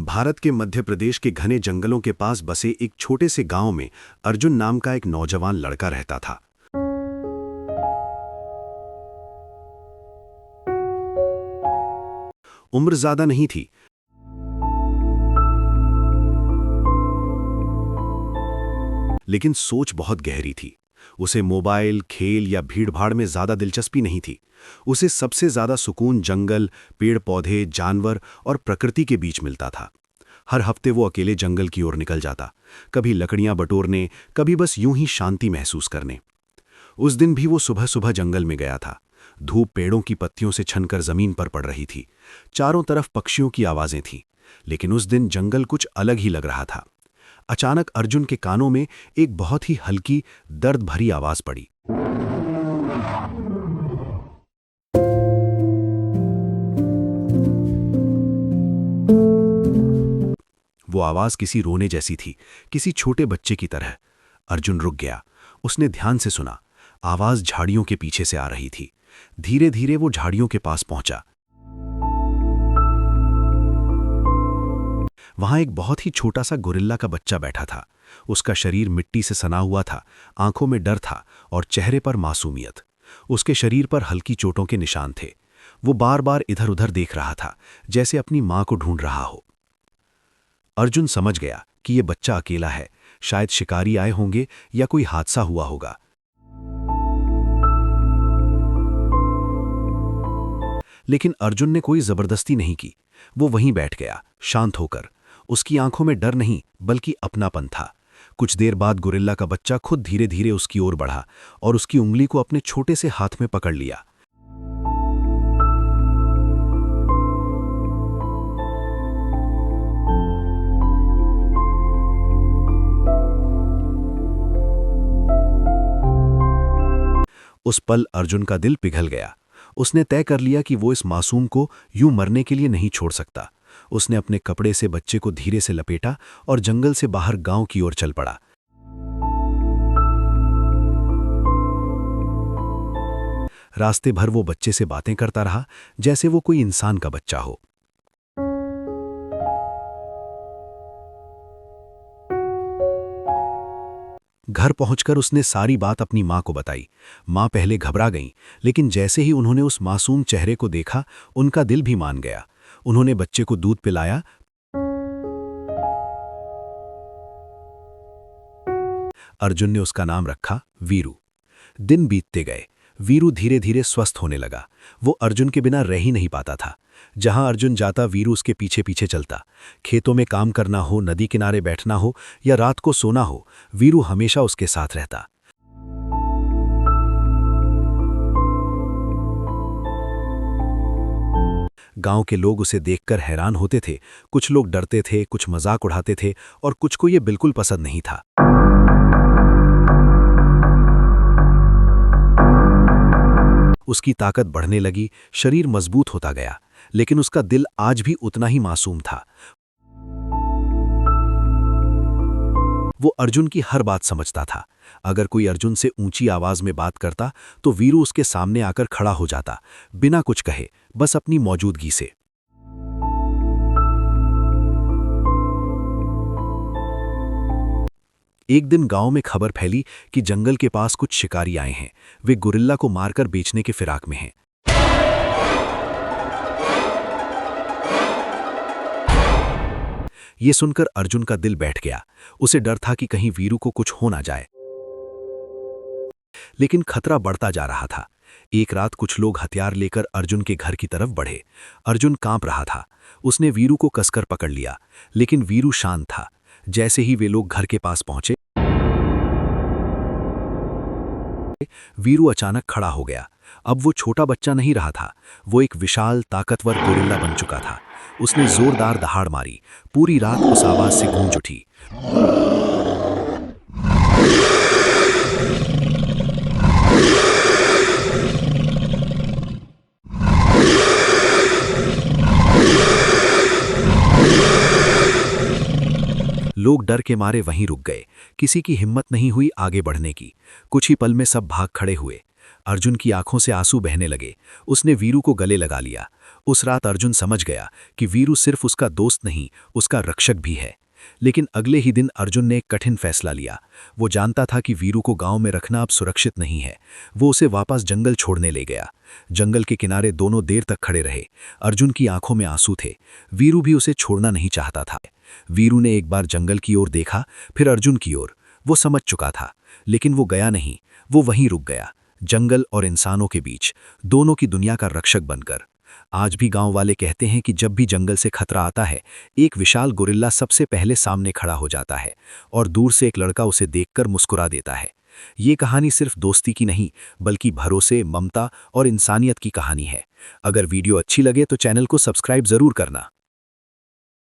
भारत के मध्य प्रदेश के घने जंगलों के पास बसे एक छोटे से गांव में अर्जुन नाम का एक नौजवान लड़का रहता था। उम्र ज्यादा नहीं थी, लेकिन सोच बहुत गहरी थी। उसे मोबाइल, खेल या भीड़भाड़ में ज्यादा दिलचस्पी नहीं थी। उसे सबसे ज्यादा सुकून जंगल, पेड़ पौधे, जानवर और प्रकृति के बीच मिलता था। हर हफ्ते वो अकेले जंगल की ओर निकल जाता, कभी लकड़ियां बटोरने, कभी बस यूं ही शांति महसूस करने। उस दिन भी वो सुबह सुबह जंगल में गया था। धूप पेड़ों की पत्तियों से छनकर जमीन पर पड़ रही थी। चारों तरफ पक्षियों की आवाजें थीं, लेकिन उस दिन जंगल कुछ अलग ही लग रहा था। अचानक अर्जुन के कानों में एक बहुत ही हल्की, दर्द भरी आवाज पड़ी। वो आवाज किसी रोने जैसी थी, किसी छोटे बच्चे की तरह। अर्जुन रुक गया। उसने ध्यान से सुना। आवाज झाड़ियों के पीछे से आ रही थी। धीरे धीरे वो झाड़ियों के पास पहुंचा। वहां एक बहुत ही छोटा सा गोरिल्ला का बच्चा बैठा था। उसका शरीर मिट्टी से सना हुआ था, आंखों में डर था और चेहरे पर मासूमियत। उसके शरीर पर हल्की चोटों के निशान थे। वो बार बार इधर उधर देख रहा था, जैसे अपनी मां को ढूंढ रहा हो। अर्जुन समझ गया कि ये बच्चा अकेला है, शायद शिकारी आए होंगे या कोई हादसा हुआ होगा। लेकिन अर्जुन ने कोई जबरदस्ती नहीं की। वो वहीं बैठ गया, शांत होकर। उसकी आंखों में डर नहीं, बल्कि अपनापन था। कुछ देर बाद गोरिल्ला का बच्चा खुद धीरे धीरे उसकी ओर बढ़ा और उसकी उंगली को अपने छोटे से हाथ में पकड़ लिया। उस पल अर्जुन का दिल पिघल गया। उसने तय कर लिया कि वो इस मासूम को यूं मरने के लिए नहीं छोड़ सकता। उसने अपने कपड़े से बच्चे को धीरे से लपेटा और जंगल से बाहर गांव की ओर चल पड़ा। रास्ते भर वो बच्चे से बातें करता रहा, जैसे वो कोई इंसान का बच्चा हो। घर पहुंचकर उसने सारी बात अपनी मां को बताई। मां पहले घबरा गईं, लेकिन जैसे ही उन्होंने उस मासूम चेहरे को देखा, उनका दिल भी मान गया। उन्होंने बच्चे को दूध पिलाया। अर्जुन ने उसका नाम रखा वीरू। दिन बीतते गए। वीरू धीरे धीरे स्वस्थ होने लगा। वो अर्जुन के बिना रह ही नहीं पाता था। जहां अर्जुन जाता, वीरू उसके पीछे पीछे चलता। खेतों में काम करना हो, नदी किनारे बैठना हो या रात को सोना हो, वीरू हमेशा उसके साथ रहता। गांव के लोग उसे देखकर हैरान होते थे। कुछ लोग डरते थे, कुछ मजाक उड़ाते थे और कुछ को ये बिल्कुल पसंद नहीं था। उसकी ताकत बढ़ने लगी, शरीर मजबूत होता गया, लेकिन उसका दिल आज भी उतना ही मासूम था। वो अर्जुन की हर बात समझता था। अगर कोई अर्जुन से ऊंची आवाज में बात करता, तो वीरू उसके सामने आकर खड़ा हो जाता, बिना कुछ कहे, बस अपनी मौजूदगी से। एक दिन गांव में खबर फैली कि जंगल के पास कुछ शिकारी आए हैं। वे गोरिल्ला को मारकर बेचने के फिराक में हैं। ये सुनकर अर्जुन का दिल बैठ गया। उसे डर था कि कहीं वीरू को कुछ हो ना जाए। लेकिन खतरा बढ़ता जा रहा था। एक रात कुछ लोग हथियार लेकर अर्जुन के घर की तरफ बढ़े। अर्जुन कांप रहा था। उसने वीरू को कसकर पकड़ लिया, लेकिन वीरू शांत था। जैसे ही वे लोग घर के पास पहुंचे, वीरू अचानक खड़ा हो गया। अब वो छोटा बच्चा नहीं रहा था, वो एक विशाल, ताकतवर गोरिल्ला बन चुका था। उसने जोरदार दहाड़ मारी। पूरी रात उस आवाज से गूंज उठी। लोग डर के मारे वहीं रुक गए। किसी की हिम्मत नहीं हुई आगे बढ़ने की। कुछ ही पल में सब भाग खड़े हुए। अर्जुन की आंखों से आंसू बहने लगे। उसने वीरू को गले लगा लिया। उस रात अर्जुन समझ गया कि वीरू सिर्फ उसका दोस्त नहीं, उसका रक्षक भी है। लेकिन अगले ही दिन अर्जुन ने एक कठिन फैसला लिया। वो जानता था कि वीरू को गांव में रखना अब सुरक्षित नहीं है। वो उसे वापस जंगल छोड़ने ले गया। जंगल के किनारे दोनों देर तक खड़े रहे। अर्जुन की आंखों में आंसू थे। वीरू भी उसे छोड़ना नहीं चाहता था। वीरू ने एक बार जंगल की ओर देखा, फिर अर्जुन की ओर। वो समझ चुका था, लेकिन वो गया नहीं। वो वहीं रुक गया, जंगल और इंसानों के बीच, दोनों की दुनिया का रक्षक बनकर। आज भी गांव वाले कहते हैं कि जब भी जंगल से खतरा आता है, एक विशाल गोरिल्ला सबसे पहले सामने खड़ा हो जाता है और दूर से एक लड़का उसे देखकर मुस्कुरा देता है। ये कहानी सिर्फ दोस्ती की नहीं, बल्कि भरोसे, ममता और इंसानियत की कहानी है। अगर वीडियो अच्छी लगे तो चैनल को सब्सक्राइब जरूर करना।